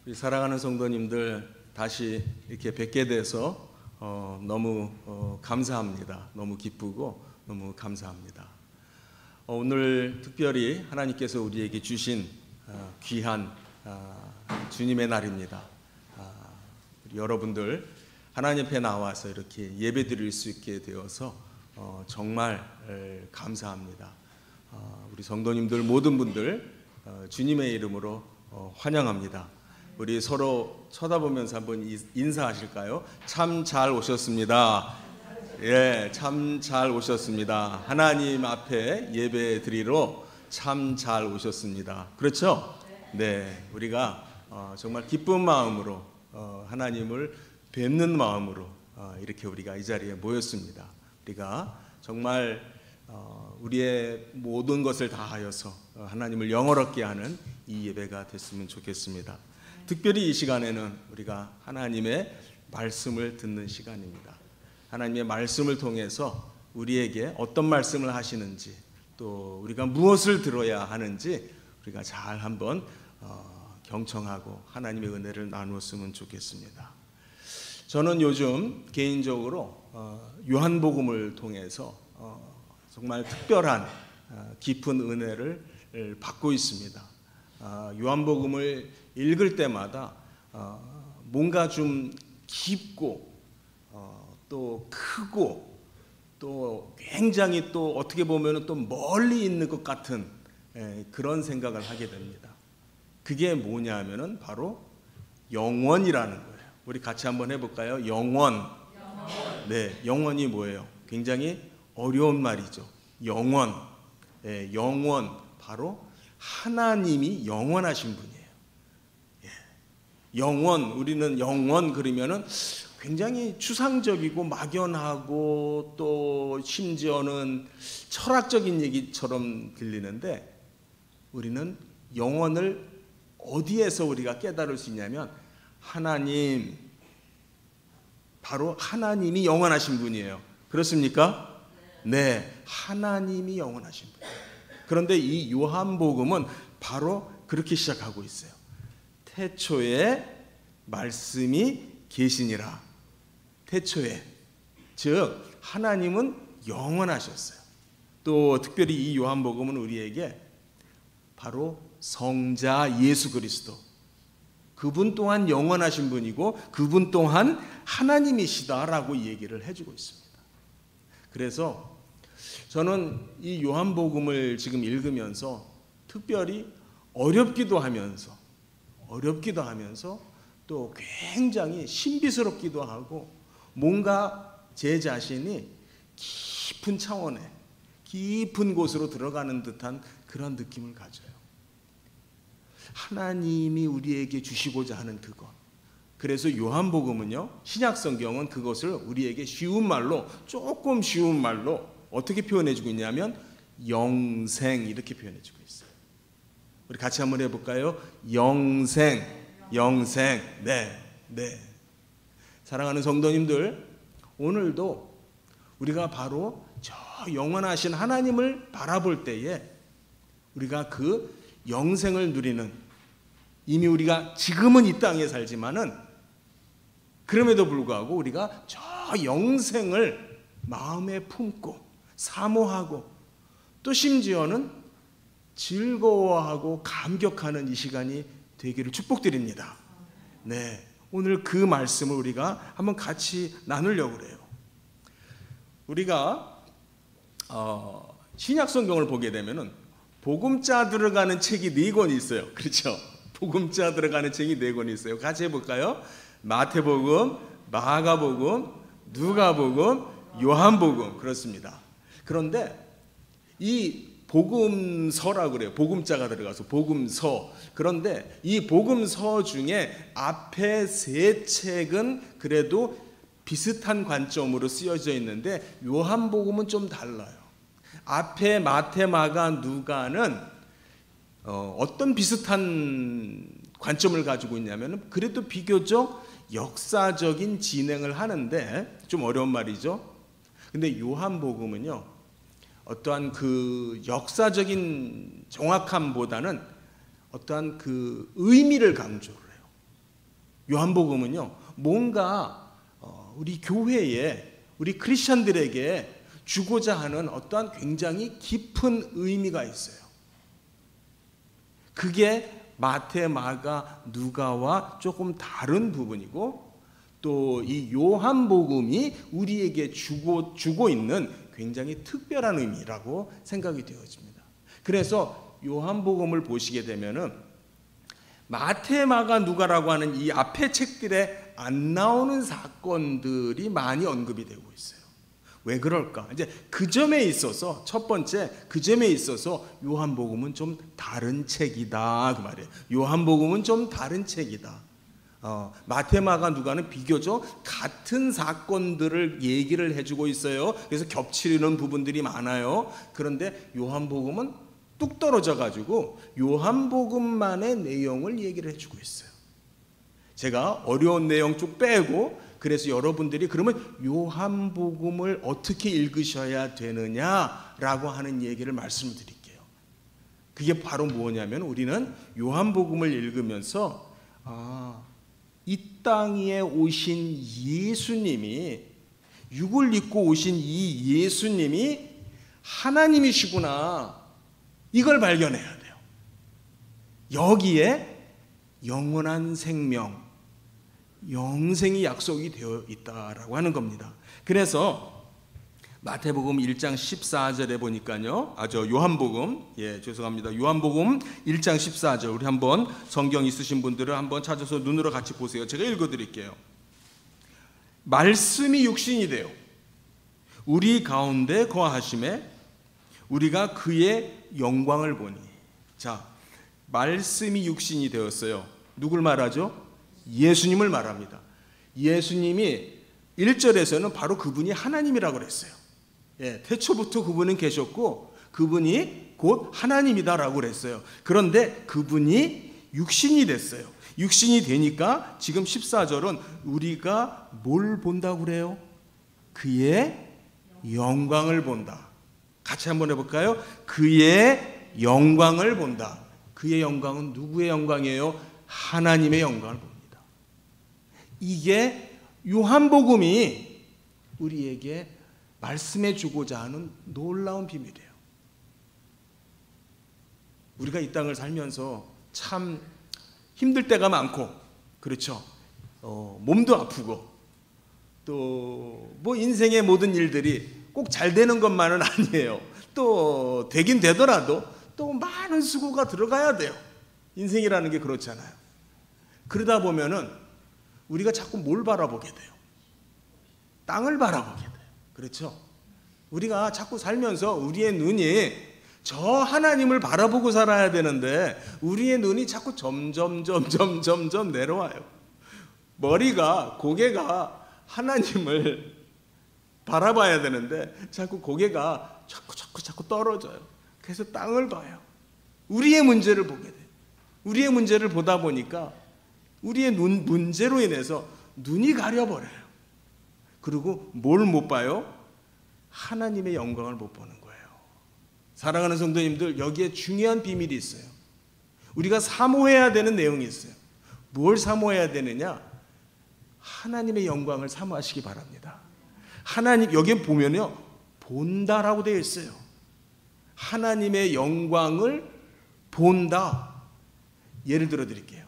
우리 사랑하는 성도님들 다시 이렇게 뵙게 돼서 너무 감사합니다. 너무 기쁘고 너무 감사합니다. 오늘 특별히 하나님께서 우리에게 주신 귀한 주님의 날입니다. 우리 여러분들 하나님 앞에 나와서 이렇게 예배 드릴 수 있게 되어서 정말 감사합니다. 우리 성도님들 모든 분들 주님의 이름으로 환영합니다. 우리 서로 쳐다보면서 한번 인사하실까요? 참 잘 오셨습니다. 예, 참 잘 오셨습니다. 하나님 앞에 예배 드리러 참 잘 오셨습니다. 그렇죠? 네, 우리가 정말 기쁜 마음으로 하나님을 뵙는 마음으로 이렇게 우리가 이 자리에 모였습니다. 우리가 정말 우리의 모든 것을 다하여서 하나님을 영화롭게 하는 이 예배가 됐으면 좋겠습니다. 특별히 이 시간에는 우리가 하나님의 말씀을 듣는 시간입니다. 하나님의 말씀을 통해서 우리에게 어떤 말씀을 하시는지, 또 우리가 무엇을 들어야 하는지 우리가 잘 한번 경청하고 하나님의 은혜를 나누었으면 좋겠습니다. 저는 요즘 개인적으로 요한복음을 통해서 정말 특별한 깊은 은혜를 받고 있습니다. 요한복음을 읽을 때마다 뭔가 좀 깊고 또 크고 또 굉장히 또 어떻게 보면 또 멀리 있는 것 같은 그런 생각을 하게 됩니다. 그게 뭐냐면은 바로 영원이라는 거예요. 우리 같이 한번 해볼까요? 영원. 네, 영원이 뭐예요? 굉장히 어려운 말이죠. 영원. 네, 영원. 바로 하나님이 영원하신 분이에요. 예. 영원, 우리는 영원 그러면은 굉장히 추상적이고 막연하고 또 심지어는 철학적인 얘기처럼 들리는데, 우리는 영원을 어디에서 우리가 깨달을 수 있냐면 하나님, 바로 하나님이 영원하신 분이에요. 그렇습니까? 네, 하나님이 영원하신 분이에요. 그런데 이 요한복음은 바로 그렇게 시작하고 있어요. 태초에 말씀이 계시니라. 태초에, 즉 하나님은 영원하셨어요. 또 특별히 이 요한복음은 우리에게 바로 성자 예수 그리스도, 그분 또한 영원하신 분이고 그분 또한 하나님이시다라고 얘기를 해주고 있습니다. 그래서 저는 이 요한복음을 지금 읽으면서 특별히 어렵기도 하면서 또 굉장히 신비스럽기도 하고, 뭔가 제 자신이 깊은 차원에 깊은 곳으로 들어가는 듯한 그런 느낌을 가져요. 하나님이 우리에게 주시고자 하는 그것. 그래서 요한복음은요, 신약성경은 그것을 우리에게 쉬운 말로, 조금 쉬운 말로 어떻게 표현해주고 있냐면 영생, 이렇게 표현해주고 있어요. 우리 같이 한번 해볼까요? 영생. 네. 사랑하는 성도님들, 오늘도 우리가 바로 저 영원하신 하나님을 바라볼 때에 우리가 그 영생을 누리는, 이미 우리가 지금은 이 땅에 살지만은 그럼에도 불구하고 우리가 저 영생을 마음에 품고 사모하고 또 심지어는 즐거워하고 감격하는 이 시간이 되기를 축복드립니다. 네, 오늘 그 말씀을 우리가 한번 같이 나누려고 그래요. 우리가 신약 성경을 보게 되면은 복음자 들어가는 책이 4권 있어요. 그렇죠? 복음자 들어가는 책이 4권이 있어요. 같이 해볼까요? 마태복음, 마가복음, 누가복음, 요한복음. 그렇습니다. 그런데 이 복음서라고 그래요. 복음자가 들어가서 복음서. 그런데 이 복음서 중에 앞에 3책은 그래도 비슷한 관점으로 쓰여져 있는데 요한복음은 좀 달라요. 앞에 마태, 마가, 누가는 어떤 비슷한 관점을 가지고 있냐면 그래도 비교적 역사적인 진행을 하는데, 좀 어려운 말이죠. 근데 요한복음은요, 어떠한 그 역사적인 정확함보다는 어떠한 그 의미를 강조를 해요. 요한복음은요, 뭔가 우리 교회에, 우리 크리스천들에게 주고자 하는 어떠한 굉장히 깊은 의미가 있어요. 그게 마태, 마가, 누가와 조금 다른 부분이고, 또 이 요한복음이 우리에게 주고 있는 굉장히 특별한 의미라고 생각이 되어집니다. 그래서 요한복음을 보시게 되면은 마태, 마가, 누가라고 하는 이 앞에 책들에 안 나오는 사건들이 많이 언급이 되고 있어요. 왜 그럴까? 이제 그 점에 있어서, 첫 번째 그 점에 있어서 요한복음은 좀 다른 책이다, 그 말이에요. 요한복음은 좀 다른 책이다. 마태, 마가, 누가는 비교적 같은 사건들을 얘기를 해주고 있어요. 그래서 겹치는 부분들이 많아요. 그런데 요한복음은 뚝 떨어져 가지고 요한복음만의 내용을 얘기를 해주고 있어요. 제가 어려운 내용 쭉 빼고, 그래서 여러분들이 그러면 요한복음을 어떻게 읽으셔야 되느냐라고 하는 얘기를 말씀을 드릴게요. 그게 바로 뭐냐면, 우리는 요한복음을 읽으면서 이 땅에 오신 예수님이, 육을 입고 오신 이 예수님이 하나님이시구나, 이걸 발견해야 돼요. 여기에 영원한 생명, 영생이 약속이 되어 있다라고 하는 겁니다. 그래서 마태복음 1장 14절에 보니까요, 요한복음, 죄송합니다. 요한복음 1장 14절, 우리 한번 성경 있으신 분들은 한번 찾아서 눈으로 같이 보세요. 제가 읽어드릴게요. 말씀이 육신이 되어 우리 가운데 거하심에 우리가 그의 영광을 보니. 자, 말씀이 육신이 되었어요. 누굴 말하죠? 예수님을 말합니다. 예수님이 1절에서는 바로 그분이 하나님이라고 그랬어요. 태초부터 그분은 계셨고 그분이 곧 하나님이다라고 그랬어요. 그런데 그분이 육신이 됐어요. 육신이 되니까 지금 14절은 우리가 뭘 본다고 그래요? 그의 영광을 본다. 같이 한번 해볼까요? 그의 영광을 본다. 그의 영광은 누구의 영광이에요? 하나님의 영광을 봅니다. 이게 요한복음이 우리에게 말씀해 주고자 하는 놀라운 비밀이에요. 우리가 이 땅을 살면서 참 힘들 때가 많고, 그렇죠? 몸도 아프고, 또 뭐 인생의 모든 일들이 꼭 잘 되는 것만은 아니에요. 또 되긴 되더라도 또 많은 수고가 들어가야 돼요. 인생이라는 게 그렇잖아요. 그러다 보면은 우리가 자꾸 뭘 바라보게 돼요? 땅을 바라보게 돼요. 그렇죠? 우리가 자꾸 살면서 우리의 눈이 저 하나님을 바라보고 살아야 되는데 우리의 눈이 자꾸 점점 내려와요. 머리가, 고개가 하나님을 바라봐야 되는데 자꾸 고개가 자꾸 떨어져요. 그래서 땅을 봐요. 우리의 문제를 보게 돼요. 우리의 문제를 보다 보니까 우리의 문제로 인해서 눈이 가려버려요. 그리고 뭘 못 봐요? 하나님의 영광을 못 보는 거예요. 사랑하는 성도님들, 여기에 중요한 비밀이 있어요. 우리가 사모해야 되는 내용이 있어요. 뭘 사모해야 되느냐? 하나님의 영광을 사모하시기 바랍니다. 하나님, 여기에 보면요, 본다라고 되어 있어요. 하나님의 영광을 본다. 예를 들어 드릴게요.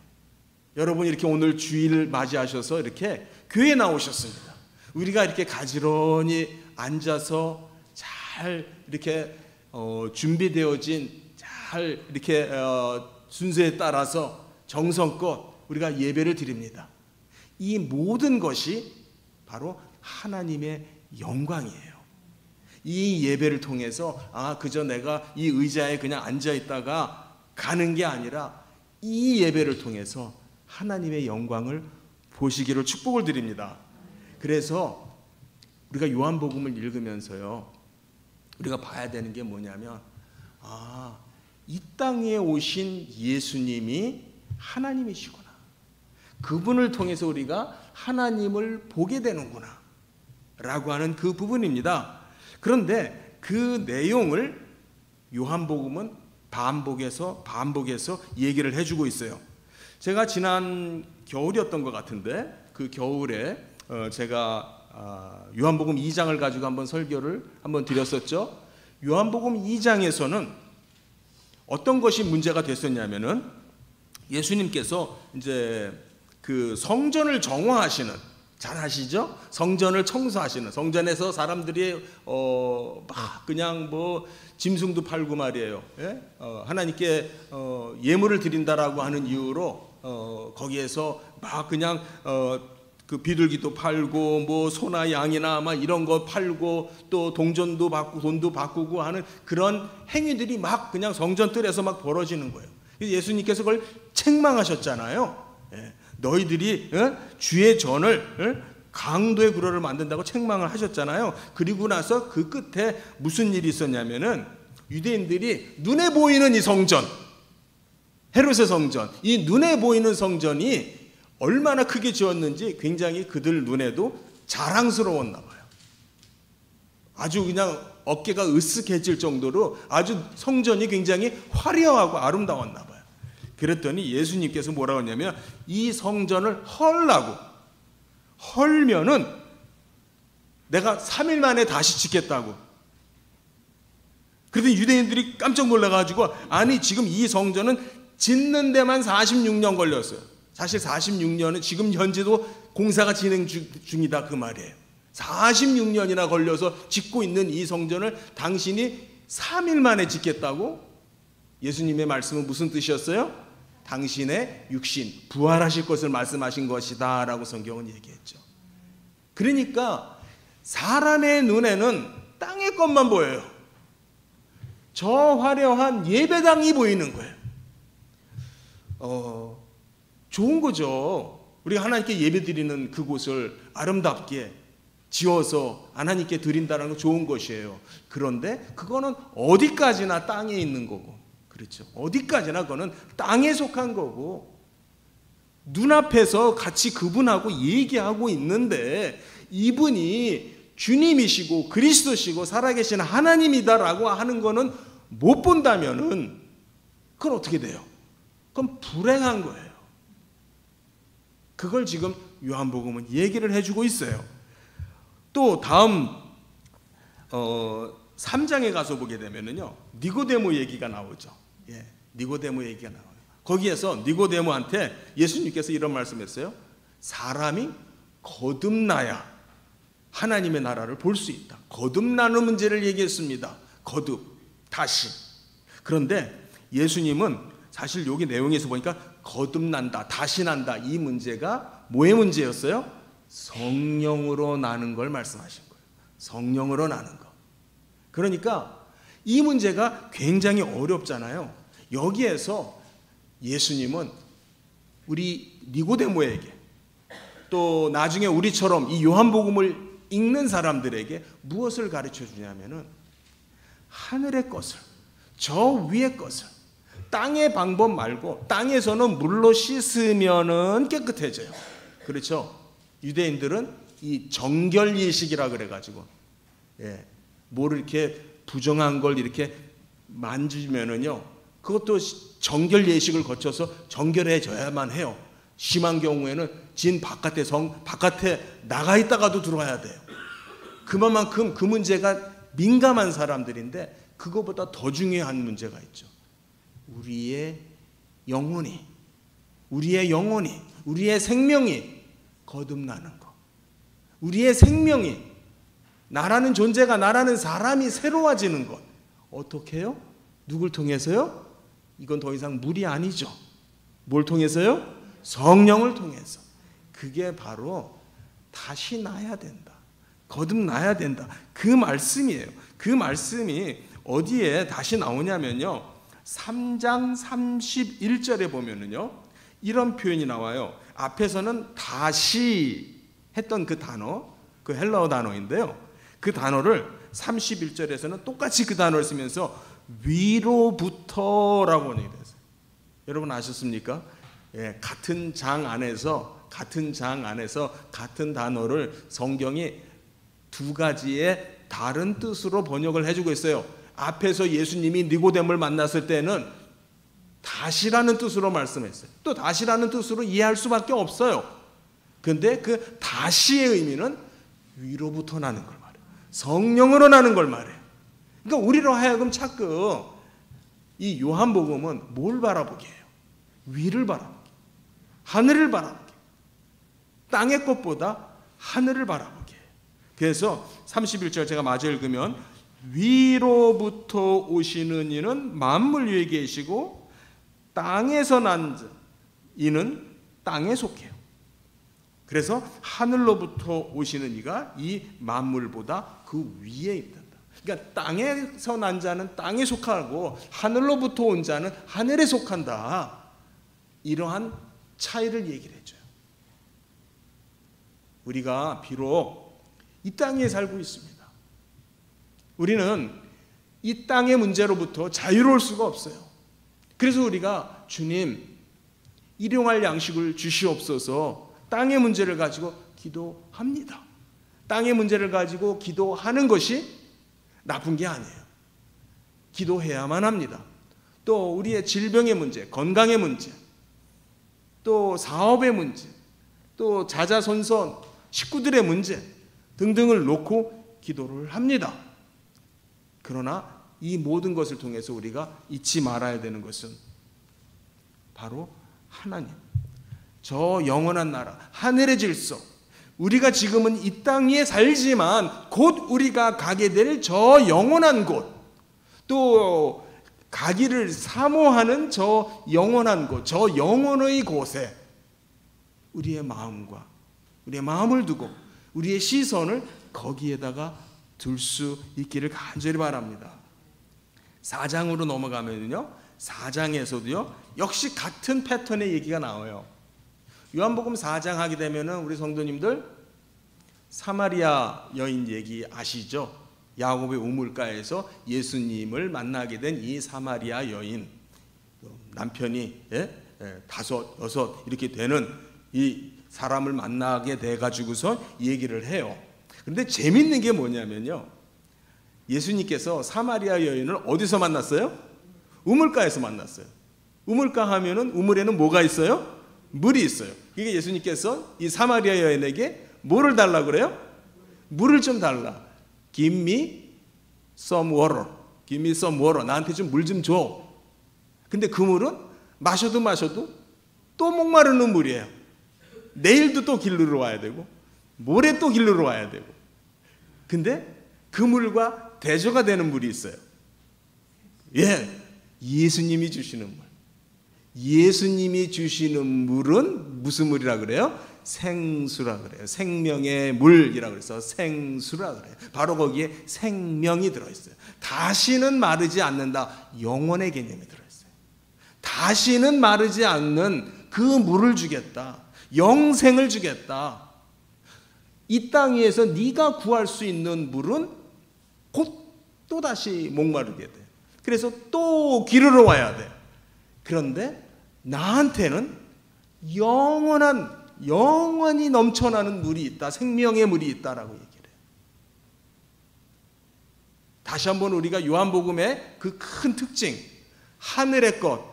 여러분 이렇게 오늘 주일을 맞이하셔서 이렇게 교회에 나오셨습니다. 우리가 이렇게 가지런히 앉아서 잘 이렇게 준비되어진, 잘 이렇게 순서에 따라서 정성껏 우리가 예배를 드립니다. 이 모든 것이 바로 하나님의 영광이에요. 이 예배를 통해서 그저 내가 이 의자에 그냥 앉아 있다가 가는 게 아니라 이 예배를 통해서 하나님의 영광을 보시기를 축복을 드립니다. 그래서 우리가 요한복음을 읽으면서요, 우리가 봐야 되는 게 뭐냐면, 이 땅에 오신 예수님이 하나님이시구나. 그분을 통해서 우리가 하나님을 보게 되는구나 라고 하는 그 부분입니다. 그런데 그 내용을 요한복음은 반복해서 얘기를 해주고 있어요. 제가 지난 겨울이었던 것 같은데 그 겨울에 제가 요한복음 2장을 가지고 한번 설교를 한번 드렸었죠. 요한복음 2장에서는 어떤 것이 문제가 됐었냐면은 예수님께서 이제 그 성전을 정화하시는, 잘 아시죠? 성전을 청소하시는, 성전에서 사람들이 막 그냥 뭐 짐승도 팔고 말이에요. 예? 하나님께 예물을 드린다라고 하는 이유로 거기에서 막 그냥 그 비둘기도 팔고 뭐 소나 양이나 막 이런 거 팔고 또 동전도 받고 돈도 바꾸고 하는 그런 행위들이 막 그냥 성전 뜰에서 막 벌어지는 거예요. 예수님께서 그걸 책망하셨잖아요. 예. 너희들이 주의 전을 강도의 구러를 만든다고 책망을 하셨잖아요. 그리고 나서 그 끝에 무슨 일이 있었냐면은 유대인들이 눈에 보이는 이 성전, 헤롯의 성전, 이 눈에 보이는 성전이 얼마나 크게 지었는지 굉장히 그들 눈에도 자랑스러웠나 봐요. 아주 그냥 어깨가 으쓱해질 정도로 아주 성전이 굉장히 화려하고 아름다웠나 봐요. 그랬더니 예수님께서 뭐라고 했냐면 이 성전을 헐면은 내가 3일 만에 다시 짓겠다고. 그랬더니 유대인들이 깜짝 놀라가지고 아니 지금 이 성전은 짓는 데만 46년 걸렸어요. 사실 46년은 지금 현재도 공사가 진행 중이다 그 말이에요. 46년이나 걸려서 짓고 있는 이 성전을 당신이 3일 만에 짓겠다고? 예수님의 말씀은 무슨 뜻이었어요? 당신의 육신, 부활하실 것을 말씀하신 것이다 라고 성경은 얘기했죠. 그러니까 사람의 눈에는 땅의 것만 보여요. 저 화려한 예배당이 보이는 거예요. 좋은 거죠. 우리가 하나님께 예배드리는 그곳을 아름답게 지어서 하나님께 드린다는 건 좋은 것이에요. 그런데 그거는 어디까지나 땅에 있는 거고, 그렇죠. 어디까지나 그거는 땅에 속한 거고, 눈앞에서 같이 그분하고 얘기하고 있는데 이분이 주님이시고 그리스도시고 살아계신 하나님이다라고 하는 거는 못 본다면은 그건 어떻게 돼요? 그건 불행한 거예요. 그걸 지금 요한복음은 얘기를 해주고 있어요. 또 다음 3장에 가서 보게 되면은요 니고데모 얘기가 나오죠. 예, 니고데모 얘기가 나와요. 거기에서 니고데모한테 예수님께서 이런 말씀했어요. 사람이 거듭나야 하나님의 나라를 볼 수 있다. 거듭나는 문제를 얘기했습니다. 다시. 그런데 예수님은 사실 여기 내용에서 보니까 거듭난다, 다시 난다, 이 문제가 뭐의 문제였어요? 성령으로 나는 걸 말씀하신 거예요. 성령으로 나는 거. 그러니까 이 문제가 굉장히 어렵잖아요. 여기에서 예수님은 우리 니고데모에게 또 나중에 우리처럼 이 요한복음을 읽는 사람들에게 무엇을 가르쳐 주냐면은 하늘의 것을, 저 위의 것을, 땅의 방법 말고 땅에서는 물로 씻으면은 깨끗해져요. 그렇죠? 유대인들은 이 정결 예식이라 그래가지고, 예, 뭘 이렇게 부정한 걸 이렇게 만지면은요, 그것도 정결 예식을 거쳐서 정결해져야만 해요. 심한 경우에는 진 바깥에 나가 있다가도 들어와야 돼요. 그만큼 그 문제가 민감한 사람들인데 그거보다 더 중요한 문제가 있죠. 우리의 영혼이, 우리의 생명이 거듭나는 것. 우리의 생명이, 나라는 존재가, 나라는 사람이 새로워지는 것. 어떻게 해요? 누굴 통해서요? 이건 더 이상 물이 아니죠. 뭘 통해서요? 성령을 통해서. 그게 바로 다시 나야 된다. 거듭나야 된다. 그 말씀이에요. 그 말씀이 어디에 다시 나오냐면요, 3장 31절에 보면은요 이런 표현이 나와요. 앞에서는 다시 했던 그 단어, 그 헬라어 단어인데요, 그 단어를 31절에서는 똑같이 그 단어를 쓰면서 위로부터라고 얘기했어요. 여러분 아셨습니까? 예, 같은 장 안에서 같은 단어를 성경이 두 가지의 다른 뜻으로 번역을 해주고 있어요. 앞에서 예수님이 니고데모를 만났을 때는 다시라는 뜻으로 말씀했어요. 또 다시라는 뜻으로 이해할 수밖에 없어요. 그런데 그 다시의 의미는 위로부터 나는 걸 말해요. 성령으로 나는 걸 말해요. 그러니까 우리로 하여금 자꾸 이 요한복음은 뭘 바라보게 해요? 위를 바라보게, 하늘을 바라보게, 땅의 것보다 하늘을 바라보게 해요. 그래서 31절 제가 마저 읽으면 위로부터 오시는 이는 만물 위에 계시고 땅에서 난 이는 땅에 속해요. 그래서 하늘로부터 오시는 이가 이 만물보다 그 위에 있다. 그러니까 땅에서 난 자는 땅에 속하고 하늘로부터 온 자는 하늘에 속한다. 이러한 차이를 얘기를 해줘요. 우리가 비록 이 땅에 살고 있습니다. 우리는 이 땅의 문제로부터 자유로울 수가 없어요. 그래서 우리가 주님 일용할 양식을 주시옵소서 땅의 문제를 가지고 기도합니다. 땅의 문제를 가지고 기도하는 것이 나쁜 게 아니에요. 기도해야만 합니다. 또 우리의 질병의 문제, 건강의 문제, 또 사업의 문제, 또 자자손손 식구들의 문제 등등을 놓고 기도를 합니다. 그러나 이 모든 것을 통해서 우리가 잊지 말아야 되는 것은 바로 하나님, 저 영원한 나라, 하늘의 질서, 우리가 지금은 이 땅 위에 살지만 곧 우리가 가게 될 저 영원한 곳, 또 가기를 사모하는 저 영원한 곳, 저 영원의 곳에 우리의 마음과 우리의 마음을 두고 우리의 시선을 거기에다가 둘 수 있기를 간절히 바랍니다. 4장으로 넘어가면요, 4장에서도요 역시 같은 패턴의 얘기가 나와요. 요한복음 4장 하게 되면은 우리 성도님들 사마리아 여인 얘기 아시죠? 야곱의 우물가에서 예수님을 만나게 된 이 사마리아 여인, 남편이 다섯 여섯 이렇게 되는 이 사람을 만나게 돼 가지고서 얘기를 해요. 그런데 재밌는 게 뭐냐면요, 예수님께서 사마리아 여인을 어디서 만났어요? 우물가에서 만났어요. 우물가 하면은 우물에는 뭐가 있어요? 물이 있어요. 그러니까 예수님께서 이 사마리아 여인에게 뭐를 달라고 그래요? 물을 좀 달라. Give me some water. Give me some water. 나한테 좀 물 좀 줘. 근데 그 물은 마셔도 또 목마르는 물이에요. 내일도 또 길르러 와야 되고 모레 또 길르러 와야 되고. 근데 그 물과 대조가 되는 물이 있어요. 예수님이 주시는 물. 예수님이 주시는 물은 무슨 물이라 그래요? 생수라 그래요. 생명의 물이라 그래서 생수라 그래요. 바로 거기에 생명이 들어있어요. 다시는 마르지 않는다. 영원의 개념이 들어있어요. 다시는 마르지 않는 그 물을 주겠다. 영생을 주겠다. 이 땅 위에서 네가 구할 수 있는 물은 곧 또다시 목마르게 돼. 그래서 또 기르러 와야 돼. 그런데 나한테는 영원히 넘쳐나는 물이 있다. 생명의 물이 있다라고 얘기를 해요. 다시 한번 우리가 요한복음의 그 큰 특징, 하늘의 것,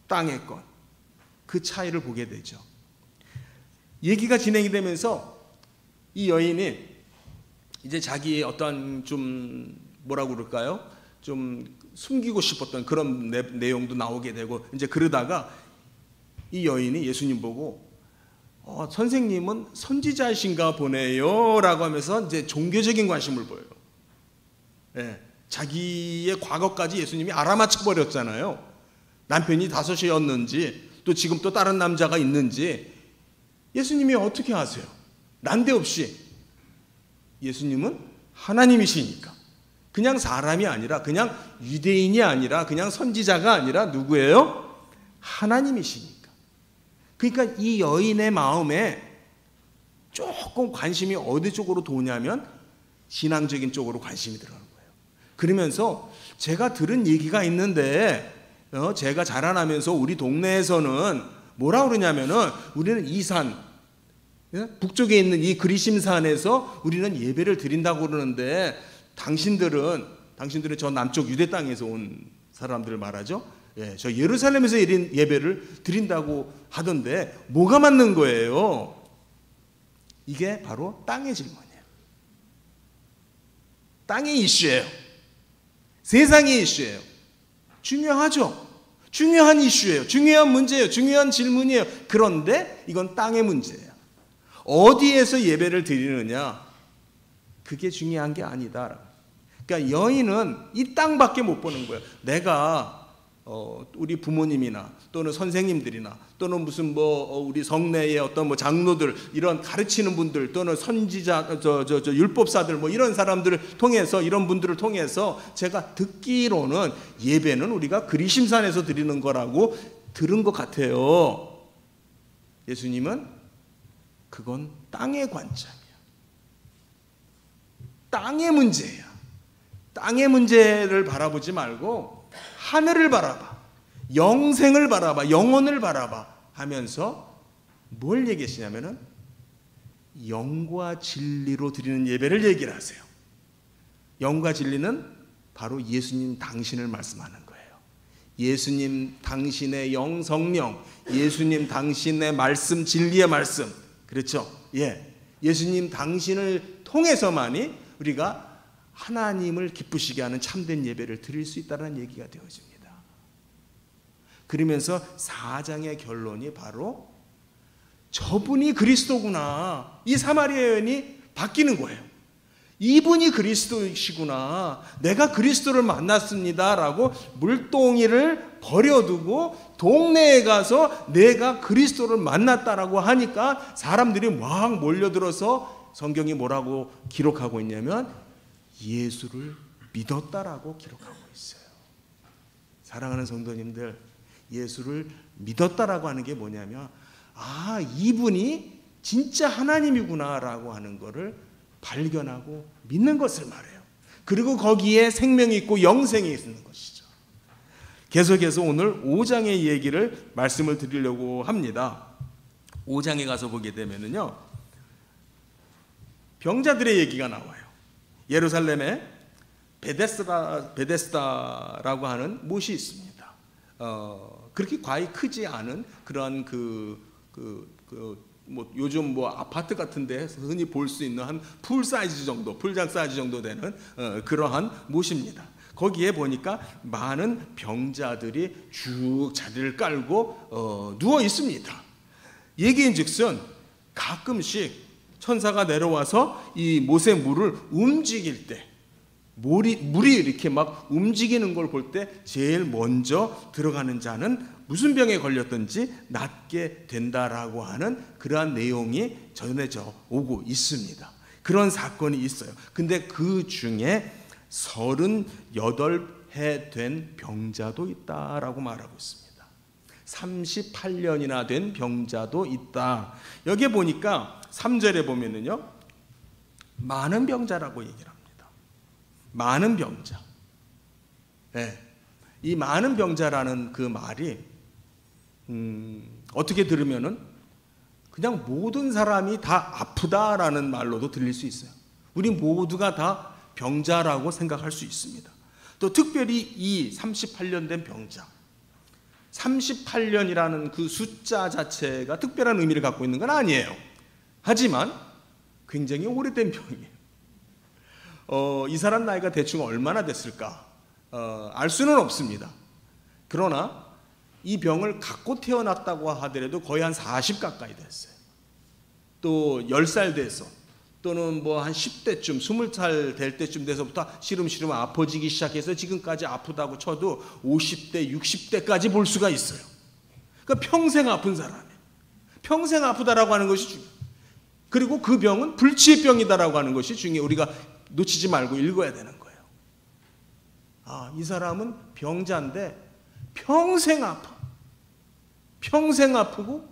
땅의 것, 그 차이를 보게 되죠. 얘기가 진행이 되면서 이 여인이 이제 자기의 어떤 좀 뭐라고 그럴까요? 좀 숨기고 싶었던 그런 내용도 나오게 되고, 이제 그러다가 이 여인이 예수님 보고 선생님은 선지자이신가 보네요 라고 하면서 이제 종교적인 관심을 보여요. 자기의 과거까지 예수님이 알아맞혀 버렸잖아요. 남편이 5이었는지 또 지금 또 다른 남자가 있는지 예수님이 어떻게 아세요? 난데없이. 예수님은 하나님이시니까. 그냥 사람이 아니라, 그냥 유대인이 아니라, 그냥 선지자가 아니라 누구예요? 하나님이시니까. 그러니까 이 여인의 마음에 조금 관심이 어디 쪽으로 도냐면 신앙적인 쪽으로 관심이 들어가는 거예요. 그러면서 제가 들은 얘기가 있는데 제가 자라나면서 우리 동네에서는 뭐라 그러냐면은 우리는 이 산, 북쪽에 있는 이 그리심산에서 우리는 예배를 드린다고 그러는데 당신들은 저 남쪽 유대 땅에서 온 사람들을 말하죠. 저 예루살렘에서 예배를 드린다고 하던데 뭐가 맞는 거예요? 이게 바로 땅의 질문이에요. 땅의 이슈예요. 세상의 이슈예요. 중요하죠. 중요한 이슈예요. 중요한 문제예요. 중요한 질문이에요. 그런데 이건 땅의 문제예요. 어디에서 예배를 드리느냐, 그게 중요한 게 아니다. 그러니까 여인은 이 땅밖에 못 보는 거예요. 내가 우리 부모님이나 또는 선생님들이나 또는 무슨 우리 성내의 어떤 장로들, 이런 가르치는 분들, 또는 선지자, 율법사들, 이런 사람들을 통해서, 이런 분들을 통해서 제가 듣기로는 예배는 우리가 그리심산에서 드리는 거라고 들은 것 같아요. 예수님은 그건 땅의 관점이야. 땅의 문제야. 땅의 문제를 바라보지 말고 하늘을 바라봐, 영생을 바라봐, 영혼을 바라봐 하면서 뭘 얘기하시냐면은 영과 진리로 드리는 예배를 얘기를 하세요. 영과 진리는 바로 예수님 당신을 말씀하는 거예요. 예수님 당신의 영, 성령, 예수님 당신의 말씀, 진리의 말씀, 그렇죠? 예수님 당신을 통해서만이 우리가 하나님을 기쁘시게 하는 참된 예배를 드릴 수 있다는 얘기가 되어집니다. 그러면서 4장의 결론이 바로 저분이 그리스도구나, 이 사마리아 여인이 바뀌는 거예요. 이분이 그리스도이시구나, 내가 그리스도를 만났습니다 라고 물동이를 버려두고 동네에 가서 내가 그리스도를 만났다라고 하니까 사람들이 막 몰려들어서 성경이 뭐라고 기록하고 있냐면 예수를 믿었다라고 기록하고 있어요. 사랑하는 성도님들, 예수를 믿었다라고 하는 게 뭐냐면 이분이 진짜 하나님이구나라고 하는 것을 발견하고 믿는 것을 말해요. 그리고 거기에 생명이 있고 영생이 있는 것이죠. 계속해서 오늘 5장의 얘기를 말씀을 드리려고 합니다. 5장에 가서 보게 되면은요, 병자들의 얘기가 나와요. 예루살렘에 베데스다라고 하는 못이 있습니다. 그렇게 과히 크지 않은 그런 요즘 아파트 같은데 흔히 볼 수 있는 한 풀 사이즈 정도, 풀장 사이즈 정도 되는 그러한 못입니다. 거기에 보니까 많은 병자들이 쭉 자리를 깔고 누워 있습니다. 얘기인즉슨 가끔씩 천사가 내려와서 이 못의 물을 움직일 때, 물이 이렇게 막 움직이는 걸 볼 때 제일 먼저 들어가는 자는 무슨 병에 걸렸든지 낫게 된다라고 하는 그러한 내용이 전해져 오고 있습니다. 그런 사건이 있어요. 근데 그 중에 38해 된 병자도 있다라고 말하고 있습니다. 38년이나 된 병자도 있다. 여기에 보니까 3절에 보면은요, 많은 병자라고 얘기를 합니다. 많은 병자. 이 많은 병자라는 그 말이 어떻게 들으면은 그냥 모든 사람이 다 아프다라는 말로도 들릴 수 있어요. 우리 모두가 다 병자라고 생각할 수 있습니다. 또 특별히 이 38년 된 병자, 38년이라는 그 숫자 자체가 특별한 의미를 갖고 있는 건 아니에요. 하지만 굉장히 오래된 병이에요. 이 사람 나이가 대충 얼마나 됐을까? 알 수는 없습니다. 그러나 이 병을 갖고 태어났다고 하더라도 거의 한 40 가까이 됐어요. 또 10살 돼서, 또는 한 10대쯤, 20살 될 때쯤 돼서부터 시름시름 아파지기 시작해서 지금까지 아프다고 쳐도 50대, 60대까지 볼 수가 있어요. 그러니까 평생 아픈 사람이에요. 평생 아프다라고 하는 것이 중요해요. 그리고 그 병은 불치의 병이다라고 하는 것이 중요해요. 우리가 놓치지 말고 읽어야 되는 거예요. 이 사람은 병자인데 평생 아파. 평생 아프고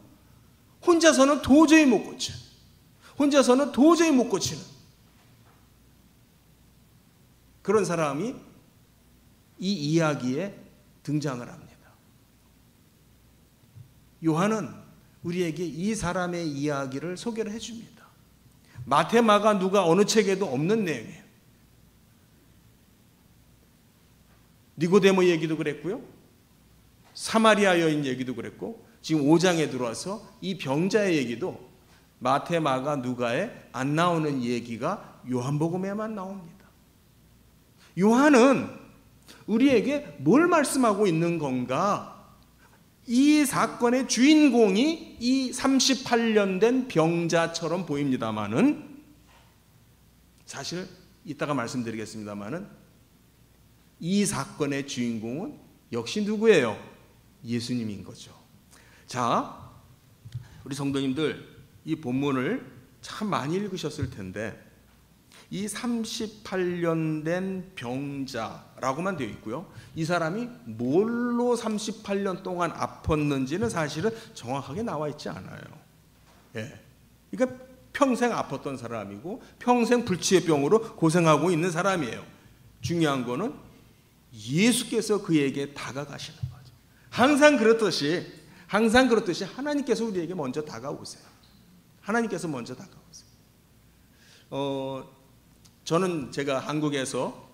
혼자서는 도저히 못 고쳐. 혼자서는 도저히 못 고치는 그런 사람이 이 이야기에 등장을 합니다. 요한은 우리에게 이 사람의 이야기를 소개를 해줍니다. 마태, 마가, 누가 어느 책에도 없는 내용이에요. 니고데모 얘기도 그랬고요. 사마리아 여인 얘기도 그랬고 지금 5장에 들어와서 이 병자의 얘기도 마태, 마가, 누가에 안 나오는 얘기가 요한복음에만 나옵니다. 요한은 우리에게 뭘 말씀하고 있는 건가? 이 사건의 주인공이 이 38년 된 병자처럼 보입니다마는 사실 이따가 말씀드리겠습니다마는 이 사건의 주인공은 역시 누구예요? 예수님인 거죠. 자, 우리 성도님들 이 본문을 참 많이 읽으셨을 텐데 이 38년 된 병자라고만 되어 있고요. 이 사람이 뭘로 38년 동안 아팠는지는 사실은 정확하게 나와 있지 않아요. 예. 그러니까 평생 아팠던 사람이고 평생 불치의 병으로 고생하고 있는 사람이에요. 중요한 거는 예수께서 그에게 다가가시는 거죠. 항상 그렇듯이 하나님께서 우리에게 먼저 다가오세요. 하나님께서 먼저 다가오세요. 저는 제가 한국에서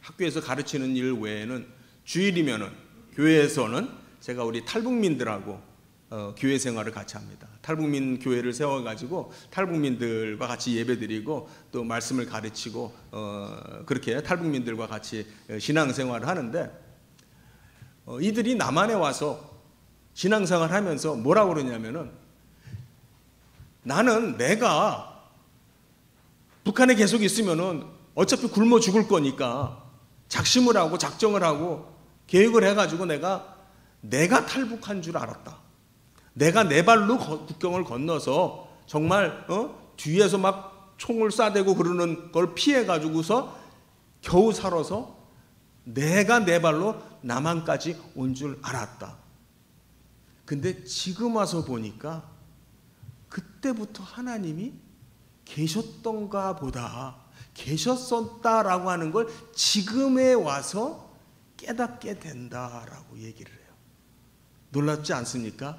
학교에서 가르치는 일 외에는 주일이면은 교회에서는 제가 우리 탈북민들하고 교회 생활을 같이 합니다. 탈북민 교회를 세워가지고 탈북민들과 같이 예배드리고 또 말씀을 가르치고 그렇게 탈북민들과 같이 신앙생활을 하는데 이들이 남한에 와서 신앙생활을 하면서 뭐라고 그러냐면은 나는 내가 북한에 계속 있으면은 어차피 굶어 죽을 거니까 작심을 하고 작정을 하고 계획을 해가지고 내가 탈북한 줄 알았다. 내가 내 발로 국경을 건너서 정말 뒤에서 막 총을 쏴대고 그러는 걸 피해가지고서 겨우 살아서 내가 내 발로 남한까지 온 줄 알았다. 근데 지금 와서 보니까 그때부터 하나님이 계셨던가 보다, 계셨었다라고 하는 걸 지금에 와서 깨닫게 된다라고 얘기를 해요. 놀랍지 않습니까?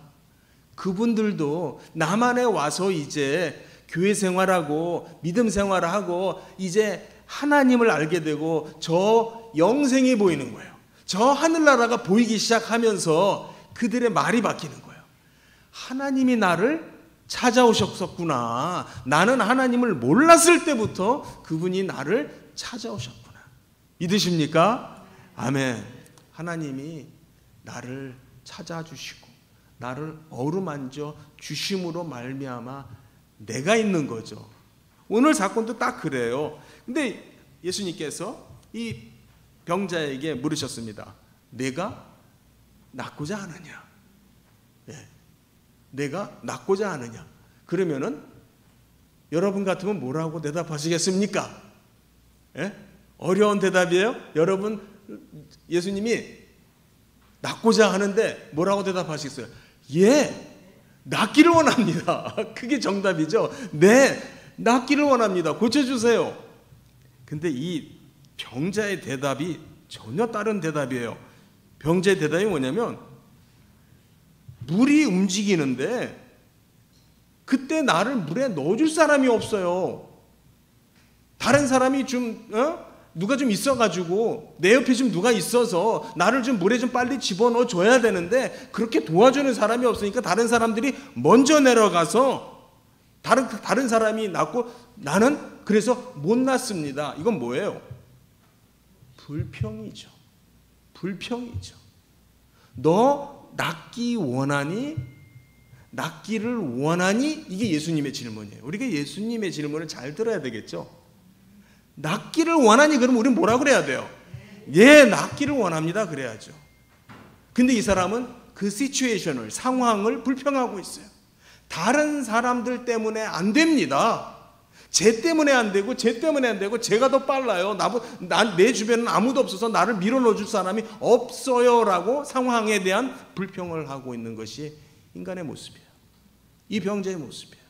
그분들도 남한에 와서 이제 교회 생활하고 믿음 생활하고 이제 하나님을 알게 되고 저 영생이 보이는 거예요. 저 하늘나라가 보이기 시작하면서 그들의 말이 바뀌는 거예요. 하나님이 나를 찾아오셨었구나. 나는 하나님을 몰랐을 때부터 그분이 나를 찾아오셨구나. 믿으십니까? 아멘. 하나님이 나를 찾아주시고 나를 어루만져 주심으로 말미암아 내가 있는 거죠. 오늘 사건도 딱 그래요. 근데 예수님께서 이 병자에게 물으셨습니다. 내가 낫고자 하느냐? 예. 내가 낫고자 하느냐? 그러면은 여러분 같으면 뭐라고 대답하시겠습니까? 예? 어려운 대답이에요. 여러분 예수님이 낫고자 하는데 뭐라고 대답하시겠어요? 예, 낫기를 원합니다. 그게 정답이죠. 네, 낫기를 원합니다. 고쳐주세요. 근데 이 병자의 대답이 전혀 다른 대답이에요. 병자의 대답이 뭐냐면 물이 움직이는데 그때 나를 물에 넣어줄 사람이 없어요. 다른 사람이 좀 누가 좀 있어가지고 내 옆에 좀 누가 있어서 나를 좀 물에 좀 빨리 집어넣어 줘야 되는데 그렇게 도와주는 사람이 없으니까 다른 사람들이 먼저 내려가서 다른 사람이 낫고 나는 그래서 못 낫습니다. 이건 뭐예요? 불평이죠. 불평이죠. 너 낫기 원하니? 낫기를 원하니? 이게 예수님의 질문이에요. 우리가 예수님의 질문을 잘 들어야 되겠죠. 낫기를 원하니? 그럼 우리는 뭐라 그래야 돼요? 예, 낫기를 원합니다. 그래야죠. 근데 이 사람은 그 시츄에이션을, 상황을 불평하고 있어요. 다른 사람들 때문에 안 됩니다. 쟤 때문에 안 되고 쟤 때문에 안 되고 제가 더 빨라요. 내 주변에는 아무도 없어서 나를 밀어넣어 줄 사람이 없어요 라고 상황에 대한 불평을 하고 있는 것이 인간의 모습이에요. 이 병자의 모습이에요.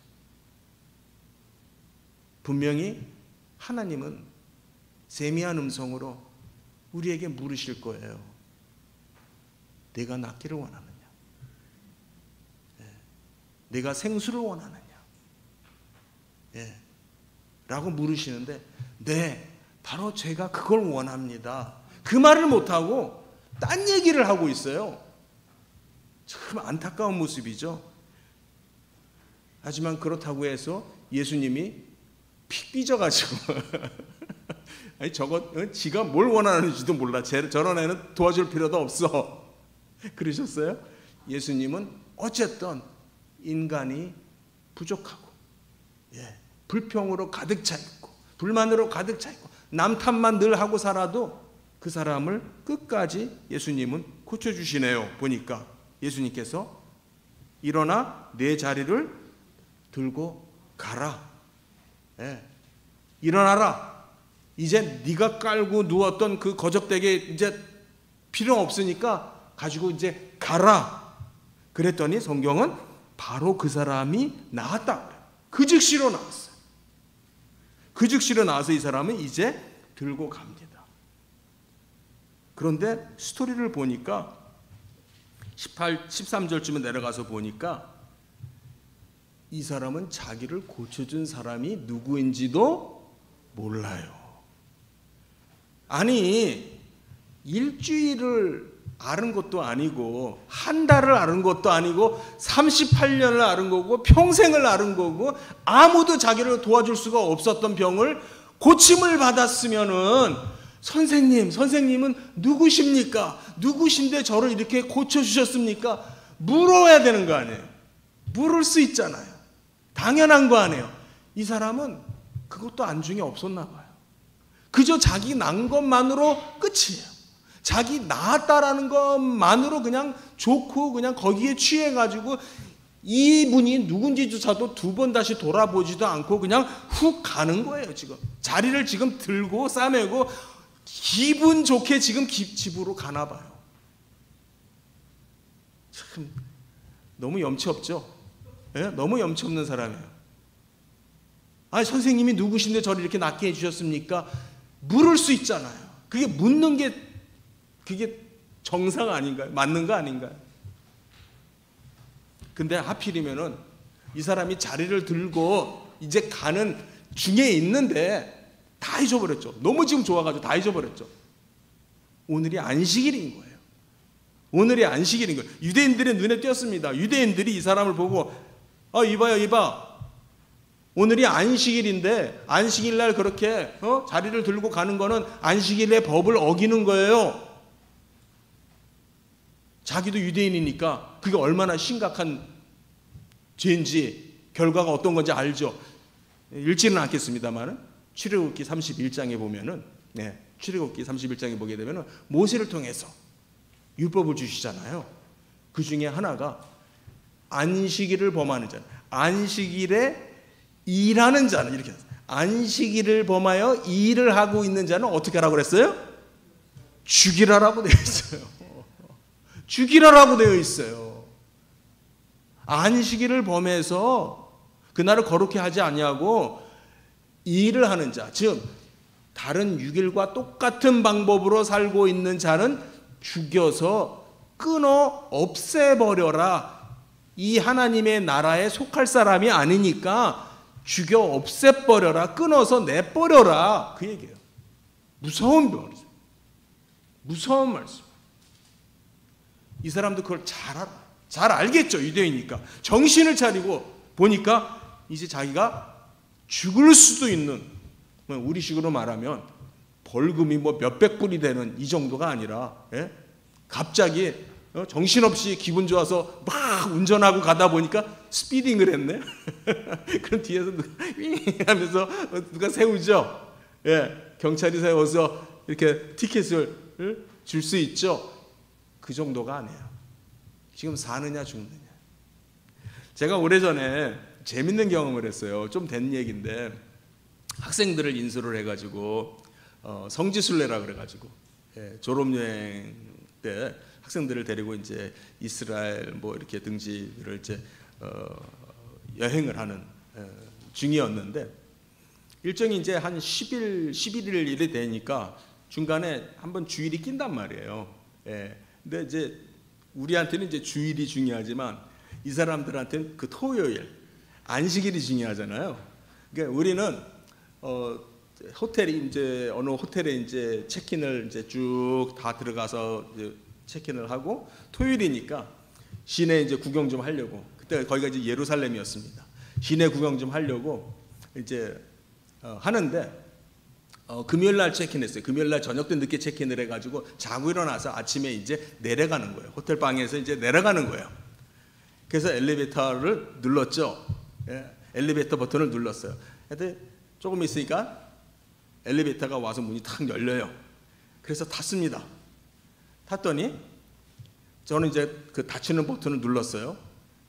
분명히 하나님은 세미한 음성으로 우리에게 물으실 거예요. 내가 낫기를 원하느냐? 내가 생수를 원하느냐? 라고 물으시는데 네, 바로 제가 그걸 원합니다. 그 말을 못하고 딴 얘기를 하고 있어요. 참 안타까운 모습이죠. 하지만 그렇다고 해서 예수님이 픽 삐져가지고 아니 저거 지가 뭘 원하는지도 몰라. 저런 애는 도와줄 필요도 없어. 그러셨어요? 예수님은 어쨌든 인간이 부족하고 불평으로 가득 차 있고 불만으로 가득 차 있고 남 탓만 늘 하고 살아도 그 사람을 끝까지 예수님은 고쳐주시네요. 보니까 예수님께서 일어나 내 자리를 들고 가라. 일어나라. 이제 네가 깔고 누웠던 그 거적대게 이제 필요 없으니까 가지고 이제 가라. 그랬더니 성경은 바로 그 사람이 나았다. 그 즉시로 나왔어요. 그 즉시로 나와서 이 사람은 이제 들고 갑니다. 그런데 스토리를 보니까 13절쯤에 내려가서 보니까 이 사람은 자기를 고쳐준 사람이 누구인지도 몰라요. 아니 일주일을 앓은 것도 아니고 한 달을 앓은 것도 아니고 38년을 앓은 거고 평생을 앓은 거고 아무도 자기를 도와줄 수가 없었던 병을 고침을 받았으면은 선생님은 누구십니까? 누구신데 저를 이렇게 고쳐주셨습니까? 물어야 되는 거 아니에요. 물을 수 있잖아요. 당연한 거 아니에요. 이 사람은 그것도 안중에 없었나 봐요. 그저 자기 난 것만으로 끝이에요. 자기 나았다라는 것만으로 그냥 좋고 그냥 거기에 취해가지고 이분이 누군지조차도 두 번 다시 돌아보지도 않고 그냥 훅 가는 거예요. 지금 자리를 지금 들고 싸매고 기분 좋게 지금 집으로 가나 봐요. 참 너무 염치 없죠? 너무 염치 없는 사람이에요. 아니 선생님이 누구신데 저를 이렇게 낫게 해주셨습니까? 물을 수 있잖아요. 그게 묻는 게 그게 정상 아닌가요? 맞는 거 아닌가요? 근데 하필이면은 이 사람이 자리를 들고 이제 가는 중에 있는데 다 잊어버렸죠. 너무 지금 좋아가지고 다 잊어버렸죠. 오늘이 안식일인 거예요. 오늘이 안식일인 거예요. 유대인들의 눈에 띄었습니다. 유대인들이 이 사람을 보고 이봐. 오늘이 안식일인데 안식일 날 그렇게 자리를 들고 가는 거는 안식일의 법을 어기는 거예요. 자기도 유대인이니까 그게 얼마나 심각한 죄인지 결과가 어떤 건지 알죠. 읽지는 않겠습니다만 출애굽기 31장에 보면은 출애굽기 31장에 보게 되면은 모세를 통해서 율법을 주시잖아요. 그 중에 하나가 안식일을 범하는 자, 안식일에 일하는 자는 이렇게 안식일을 범하여 일을 하고 있는 자는 어떻게 하라고 그랬어요? 죽이라라고 되어 있어요. 죽이라라고 되어 있어요. 안식일을 범해서 그날을 거룩히 하지 아니하고 일을 하는 자, 즉 다른 6일과 똑같은 방법으로 살고 있는 자는 죽여서 끊어 없애버려라. 이 하나님의 나라에 속할 사람이 아니니까 죽여 없애버려라. 끊어서 내버려라. 그 얘기예요. 무서운 말씀. 무서운 말씀. 이 사람도 그걸 잘 알아. 잘 알겠죠. 유대인이니까. 정신을 차리고 보니까 이제 자기가 죽을 수도 있는, 우리식으로 말하면 벌금이 몇백 불이 되는 이 정도가 아니라 갑자기 정신없이 기분 좋아서 막 운전하고 가다 보니까 스피딩을 했네. 그럼 뒤에서 누가 하면서 누가 세우죠. 경찰이 세워서 이렇게 티켓을 줄 수 있죠. 그 정도가 아니에요. 지금 사느냐 죽느냐. 제가 오래전에 재밌는 경험을 했어요. 좀 된 얘기인데 학생들을 인수를 해가지고 성지순례라 그래가지고 졸업여행 때 학생들을 데리고 이제 이스라엘 뭐 이렇게 등지를 이제 여행을 하는 중이었는데 일정이 이제 한 11일 일이 되니까 중간에 한번 주일이 낀단 말이에요. 근데 이제 우리한테는 이제 주일이 중요하지만 이 사람들한테는 그 토요일 안식일이 중요하잖아요. 그러니까 우리는 호텔이 이제 어느 호텔에 이제 체크인을 이제 쭉 다 들어가서 이제 체크인을 하고 토요일이니까 시내 이제 구경 좀 하려고, 그때 거기가 이제 예루살렘이었습니다. 시내 구경 좀 하려고 이제 하는데 금요일 날 체크인했어요. 금요일 날 저녁 때 늦게 체크인을 해가지고 자고 일어나서 아침에 이제 내려가는 거예요. 호텔 방에서 이제 내려가는 거예요. 그래서 엘리베이터를 눌렀죠. 예, 엘리베이터 버튼을 눌렀어요. 근데 조금 있으니까 엘리베이터가 와서 문이 탁 열려요. 그래서 탔습니다. 탔더니 저는 이제 그 닫히는 버튼을 눌렀어요.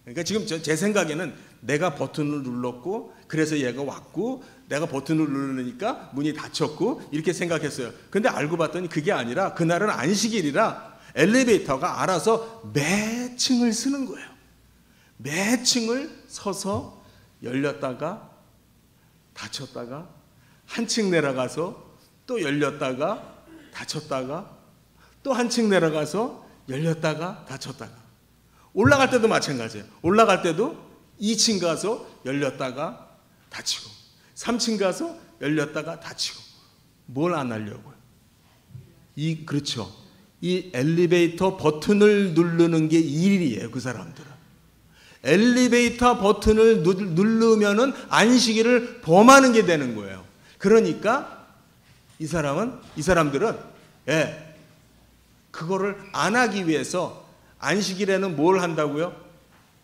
그러니까 지금 제 생각에는 내가 버튼을 눌렀고 그래서 얘가 왔고 내가 버튼을 누르니까 문이 닫혔고 이렇게 생각했어요. 근데 알고 봤더니 그게 아니라 그날은 안식일이라 엘리베이터가 알아서 매 층을 쓰는 거예요. 매 층을 서서 열렸다가 닫혔다가 한 층 내려가서 또 열렸다가 닫혔다가 또 한 층 내려가서 열렸다가 닫혔다가, 올라갈 때도 마찬가지예요. 올라갈 때도 2층 가서 열렸다가 닫히고 3층 가서 열렸다가 닫히고. 뭘 안 하려고요? 그렇죠. 이 엘리베이터 버튼을 누르는 게 일이에요. 그 사람들은 엘리베이터 버튼을 누르면은 안식일을 범하는 게 되는 거예요. 그러니까 이 사람들은 그거를 안 하기 위해서 안식일에는 뭘 한다고요?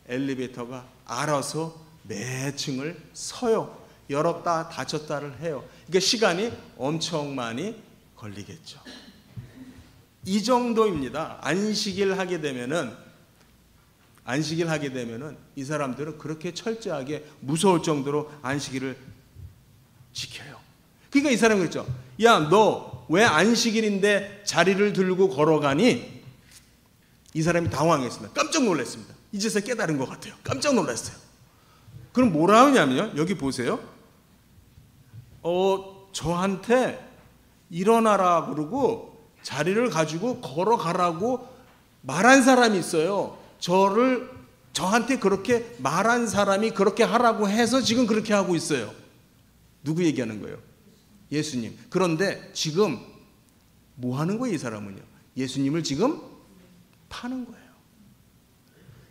엘리베이터가 알아서 매 층을 서요. 열었다 닫혔다를 해요. 그러니까 시간이 엄청 많이 걸리겠죠. 이 정도입니다. 안식일 하게 되면은 이 사람들은 그렇게 철저하게 무서울 정도로 안식일을 지켜요. 그러니까 이 사람이 그랬죠. 야, 너 왜 안식일인데 자리를 들고 걸어가니? 이 사람이 당황했습니다. 깜짝 놀랐습니다. 이제서 깨달은 것 같아요. 깜짝 놀랐어요. 그럼 뭐라 하냐면요, 여기 보세요. 저한테 일어나라 그러고 자리를 가지고 걸어가라고 말한 사람이 있어요. 저한테 그렇게 말한 사람이 그렇게 하라고 해서 지금 그렇게 하고 있어요. 누구 얘기하는 거예요? 예수님. 그런데 지금 뭐 하는 거예요? 이 사람은요, 예수님을 지금 파는 거예요.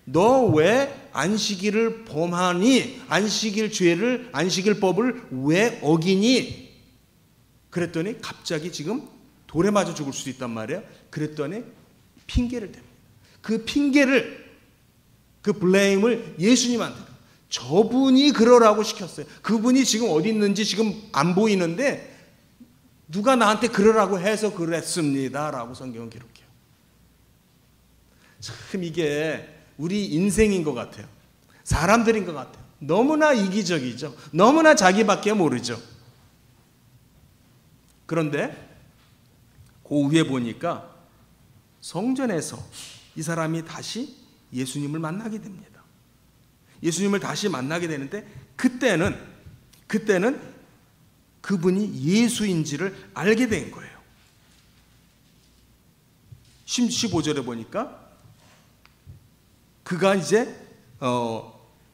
너 왜 안식일을 범하니? 안식일법을 왜 어기니? 그랬더니 갑자기 지금 돌에 맞아 죽을 수도 있단 말이에요. 그랬더니 핑계를 댑니다. 그 핑계를, 그 블레임을 예수님한테, 저분이 그러라고 시켰어요. 그분이 지금 어디 있는지 지금 안 보이는데 누가 나한테 그러라고 해서 그랬습니다 라고 성경은 기록해요. 참 이게 우리 인생인 것 같아요. 사람들인 것 같아요. 너무나 이기적이죠. 너무나 자기밖에 모르죠. 그런데 그 위에 보니까 성전에서 이 사람이 다시 예수님을 만나게 됩니다. 예수님을 다시 만나게 되는데 그때는 그분이 예수인지를 알게 된 거예요. 15절에 보니까 그가 이제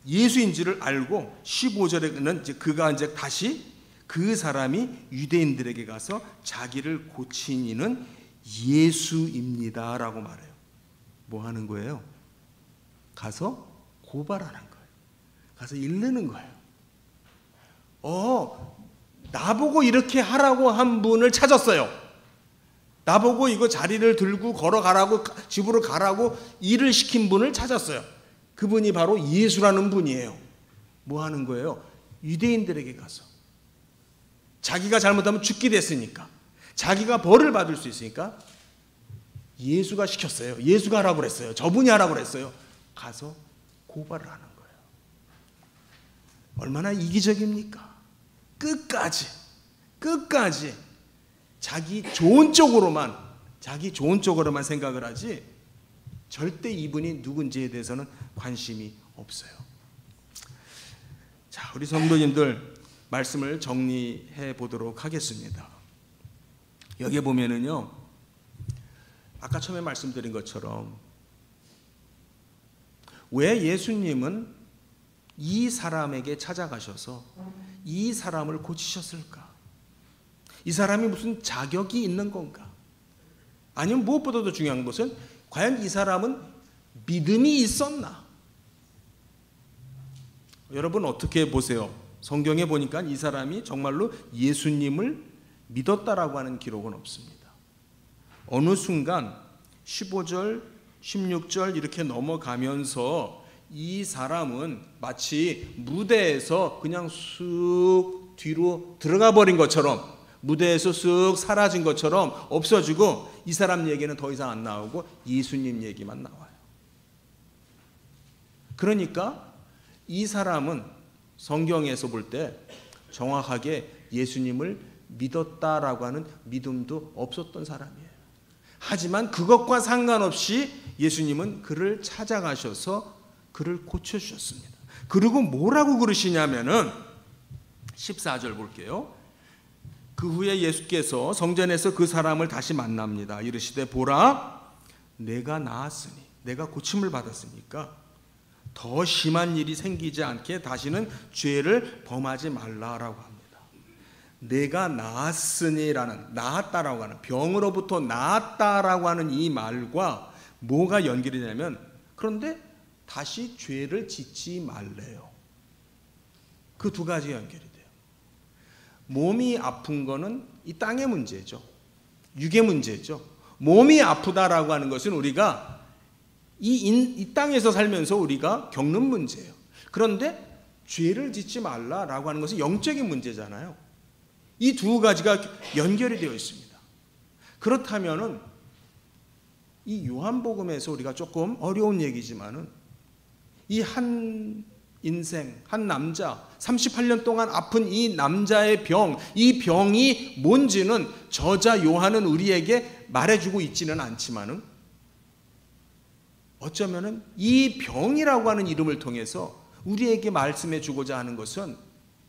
예수인지를 알고 15절에는 이제 그가 이제 다시 그 사람이 유대인들에게 가서 자기를 고친 이는 예수입니다라고 말해요. 뭐 하는 거예요? 가서 고발하는 거예요. 가서 일르는 거예요. 나보고 이렇게 하라고 한 분을 찾았어요. 나보고 이거 자리를 들고 걸어가라고, 집으로 가라고 일을 시킨 분을 찾았어요. 그분이 바로 예수라는 분이에요. 뭐 하는 거예요? 유대인들에게 가서 자기가 잘못하면 죽게 됐으니까, 자기가 벌을 받을 수 있으니까 예수가 시켰어요. 예수가 하라고 그랬어요. 저분이 하라고 그랬어요. 가서 고발을 하는 거예요. 얼마나 이기적입니까? 끝까지 자기 좋은 쪽으로만 생각을 하지 절대 이분이 누군지에 대해서는 관심이 없어요. 자, 우리 성도님들 말씀을 정리해 보도록 하겠습니다. 여기 보면은요, 아까 처음에 말씀드린 것처럼 왜 예수님은 이 사람에게 찾아가셔서 이 사람을 고치셨을까? 이 사람이 무슨 자격이 있는 건가? 아니면 무엇보다도 중요한 것은 과연 이 사람은 믿음이 있었나? 여러분 어떻게 보세요? 성경에 보니까 이 사람이 정말로 예수님을 믿었다라고 하는 기록은 없습니다. 어느 순간 15절, 16절 이렇게 넘어가면서 이 사람은 마치 무대에서 그냥 쑥 뒤로 들어가 버린 것처럼, 무대에서 쑥 사라진 것처럼 없어지고 이 사람 얘기는 더 이상 안 나오고 예수님 얘기만 나와요. 그러니까 이 사람은 성경에서 볼 때 정확하게 예수님을 믿었다라고 하는 믿음도 없었던 사람이에요. 하지만 그것과 상관없이 예수님은 그를 찾아가셔서 그를 고쳐주셨습니다. 그리고 뭐라고 그러시냐면은 14절 볼게요. 그 후에 예수께서 성전에서 그 사람을 다시 만납니다. 이르시되 보라, 내가 나았으니, 내가 고침을 받았으니까 더 심한 일이 생기지 않게 다시는 죄를 범하지 말라라고 합니다. 내가 나았으니라는, 나았다라고 하는, 병으로부터 나았다라고 하는 이 말과 뭐가 연결이 되냐면, 그런데 다시 죄를 짓지 말래요. 그 두 가지가 연결이 돼요. 몸이 아픈 거는 이 땅의 문제죠. 육의 문제죠. 몸이 아프다라고 하는 것은 우리가 이 땅에서 살면서 우리가 겪는 문제예요. 그런데 죄를 짓지 말라라고 하는 것은 영적인 문제잖아요. 이 두 가지가 연결이 되어 있습니다. 그렇다면은 이 요한복음에서 우리가 조금 어려운 얘기지만은 이 한 인생, 한 남자, 38년 동안 아픈 이 남자의 병, 이 병이 뭔지는 저자 요한은 우리에게 말해주고 있지는 않지만은 어쩌면은 이 병이라고 하는 이름을 통해서 우리에게 말씀해 주고자 하는 것은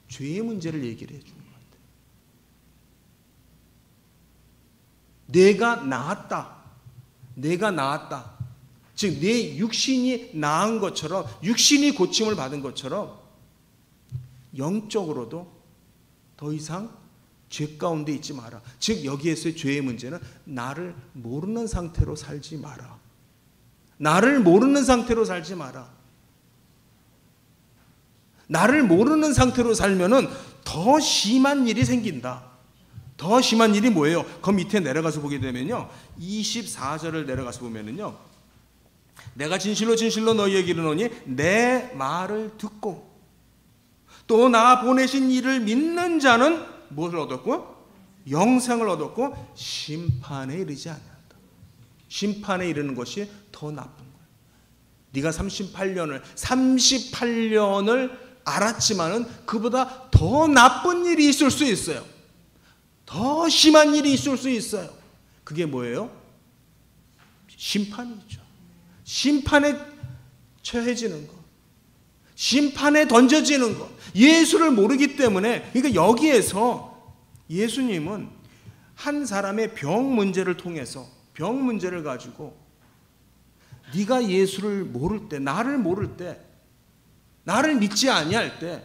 죄의 문제를 얘기를 해 주는 것 같아요. 내가 나았다. 내가 나았다. 즉 내 육신이 나은 것처럼, 육신이 고침을 받은 것처럼 영적으로도 더 이상 죄 가운데 있지 마라. 즉 여기에서의 죄의 문제는 나를 모르는 상태로 살지 마라. 나를 모르는 상태로 살지 마라. 나를 모르는 상태로 살면은 더 심한 일이 생긴다. 더 심한 일이 뭐예요? 그 밑에 내려가서 보게 되면요, 24절을 내려가서 보면은요, 내가 진실로 진실로 너희에게 이르노니 내 말을 듣고 또 나 보내신 이를 믿는 자는 무엇을 얻었고? 영생을 얻었고 심판에 이르지 아니한다. 심판에 이르는 것이 더 나쁜 거예요. 네가 38년을 알았지만은 그보다 더 나쁜 일이 있을 수 있어요. 더 심한 일이 있을 수 있어요. 그게 뭐예요? 심판이죠. 심판에 처해지는 것, 심판에 던져지는 것, 예수를 모르기 때문에. 그러니까 여기에서 예수님은 한 사람의 병 문제를 통해서, 병 문제를 가지고 네가 예수를 모를 때, 나를 모를 때, 나를 믿지 아니할 때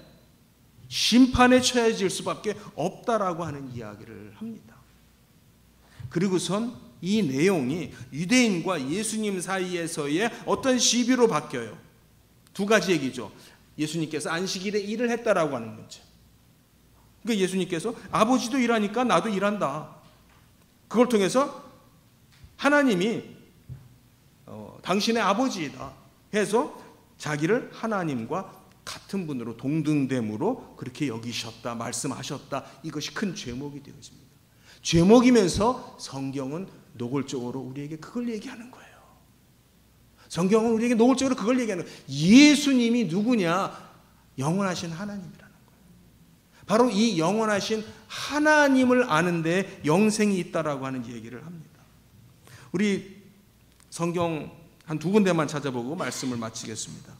심판에 처해질 수밖에 없다라고 하는 이야기를 합니다. 그리고선 이 내용이 유대인과 예수님 사이에서의 어떤 시비로 바뀌어요. 두 가지 얘기죠. 예수님께서 안식일에 일을 했다라고 하는 문제. 그러니까 예수님께서 아버지도 일하니까 나도 일한다. 그걸 통해서 하나님이 당신의 아버지이다 해서 자기를 하나님과 같은 분으로, 동등됨으로 그렇게 여기셨다, 말씀하셨다. 이것이 큰 죄목이 되어집니다. 죄목이면서 성경은 노골적으로 우리에게 그걸 얘기하는 거예요. 성경은 우리에게 노골적으로 그걸 얘기하는 거예요. 예수님이 누구냐? 영원하신 하나님이라는 거예요. 바로 이 영원하신 하나님을 아는데 영생이 있다라고 하는 얘기를 합니다. 우리 성경 한 두 군데만 찾아보고 말씀을 마치겠습니다.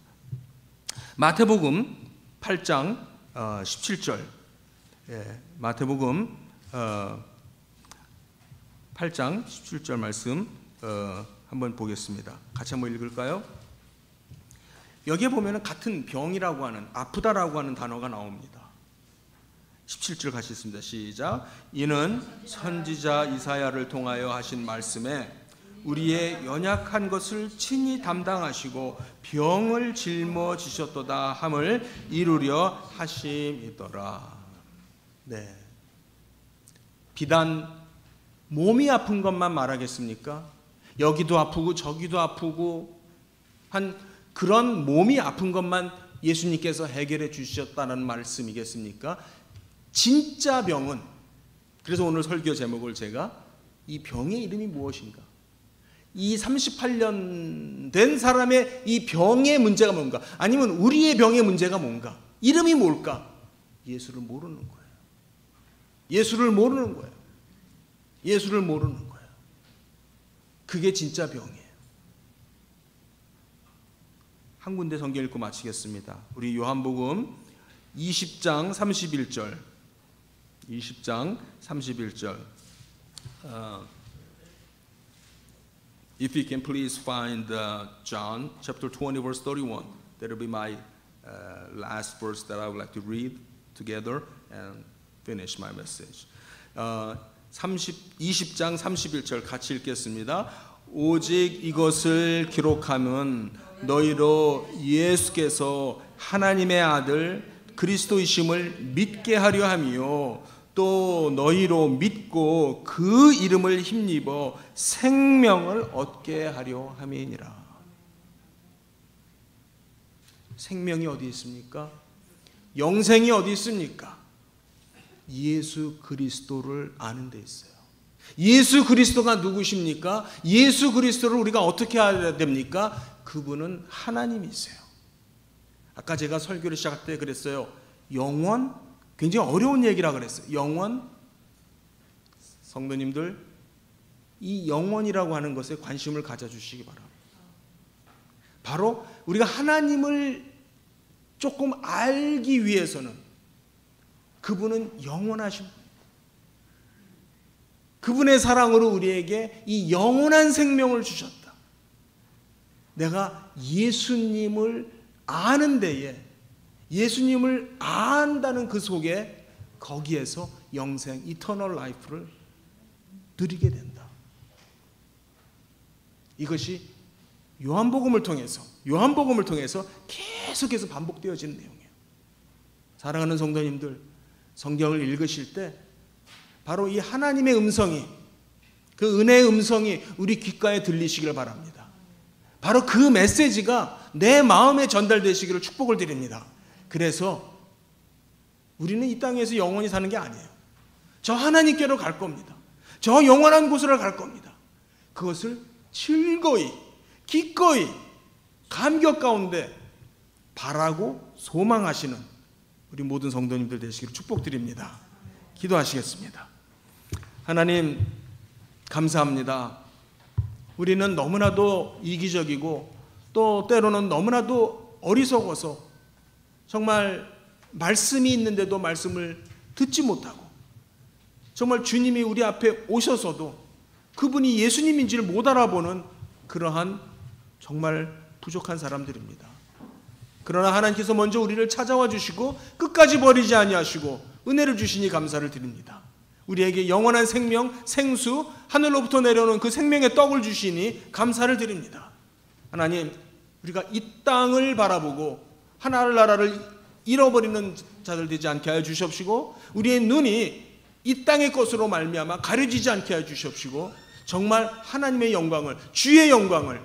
마태복음 8장 17절. 마태복음 8장 17절 말씀 한번 보겠습니다. 같이 한번 읽을까요? 여기에 보면 같은 병이라고 하는, 아프다라고 하는 단어가 나옵니다. 17절 같이 읽습니다. 시작. 이는 선지자 이사야를 통하여 하신 말씀에 우리의 연약한 것을 친히 담당하시고 병을 짊어지셨도다 함을 이루려 하심이더라. 네. 비단 몸이 아픈 것만 말하겠습니까? 여기도 아프고 저기도 아프고 한 그런 몸이 아픈 것만 예수님께서 해결해 주셨다는 말씀이겠습니까? 진짜 병은, 그래서 오늘 설교 제목을 제가 이 병의 이름이 무엇인가? 이 38년 된 사람의 이 병의 문제가 뭔가? 아니면 우리의 병의 문제가 뭔가? 이름이 뭘까? 예수를 모르는 거예요. 예수를 모르는 거예요. 예수를 모르는 거예요. 그게 진짜 병이에요. 한 군데 성경 읽고 마치겠습니다. 우리 요한복음 20장 31절. 20장 31절. If you can please find John chapter 20 verse 31. That will be my last verse that I would like to read together and finish my message. 20장 31절 같이 읽겠습니다. 오직 이것을 기록함은 너희로 예수께서 하나님의 아들 그리스도이심을 믿게 하려 함이요 또 너희로 믿고 그 이름을 힘입어 생명을 얻게 하려 함이니라. 생명이 어디 있습니까? 영생이 어디 있습니까? 예수 그리스도를 아는 데 있어요. 예수 그리스도가 누구십니까? 예수 그리스도를 우리가 어떻게 알아야 됩니까? 그분은 하나님이세요. 아까 제가 설교를 시작할 때 그랬어요. 영원? 굉장히 어려운 얘기라 그랬어요. 영원? 성도님들, 이 영원이라고 하는 것에 관심을 가져주시기 바랍니다. 바로 우리가 하나님을 조금 알기 위해서는 그분은 영원하신 분입니다. 그분의 사랑으로 우리에게 이 영원한 생명을 주셨다. 내가 예수님을 아는 데에, 예수님을 안다는 그 속에 거기에서 영생, 이터널 라이프를 누리게 된다. 이것이 요한복음을 통해서 계속해서 반복되어지는 내용이에요. 사랑하는 성도님들, 성경을 읽으실 때 바로 이 하나님의 음성이, 그 은혜의 음성이 우리 귓가에 들리시길 바랍니다. 바로 그 메시지가 내 마음에 전달되시기를 축복을 드립니다. 그래서 우리는 이 땅에서 영원히 사는 게 아니에요. 저 하나님께로 갈 겁니다. 저 영원한 곳으로 갈 겁니다. 그것을 즐거이, 기꺼이, 감격 가운데 바라고 소망하시는 우리 모든 성도님들 되시기를 축복드립니다. 기도하시겠습니다. 하나님, 감사합니다. 우리는 너무나도 이기적이고 또 때로는 너무나도 어리석어서 정말 말씀이 있는데도 말씀을 듣지 못하고, 정말 주님이 우리 앞에 오셔서도 그분이 예수님인지를 못 알아보는 그러한 정말 부족한 사람들입니다. 그러나 하나님께서 먼저 우리를 찾아와 주시고 끝까지 버리지 아니하시고 은혜를 주시니 감사를 드립니다. 우리에게 영원한 생명, 생수, 하늘로부터 내려오는 그 생명의 떡을 주시니 감사를 드립니다. 하나님, 우리가 이 땅을 바라보고 하나나라를 잃어버리는 자들 되지 않게 하여 주시옵시고, 우리의 눈이 이 땅의 것으로 말미암아 가려지지 않게 하여 주시옵시고, 정말 하나님의 영광을, 주의 영광을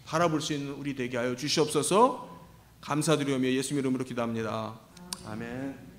바라볼 수 있는 우리 되게 하여 주시옵소서. 감사드리며 예수님 이름으로 기도합니다. 아멘.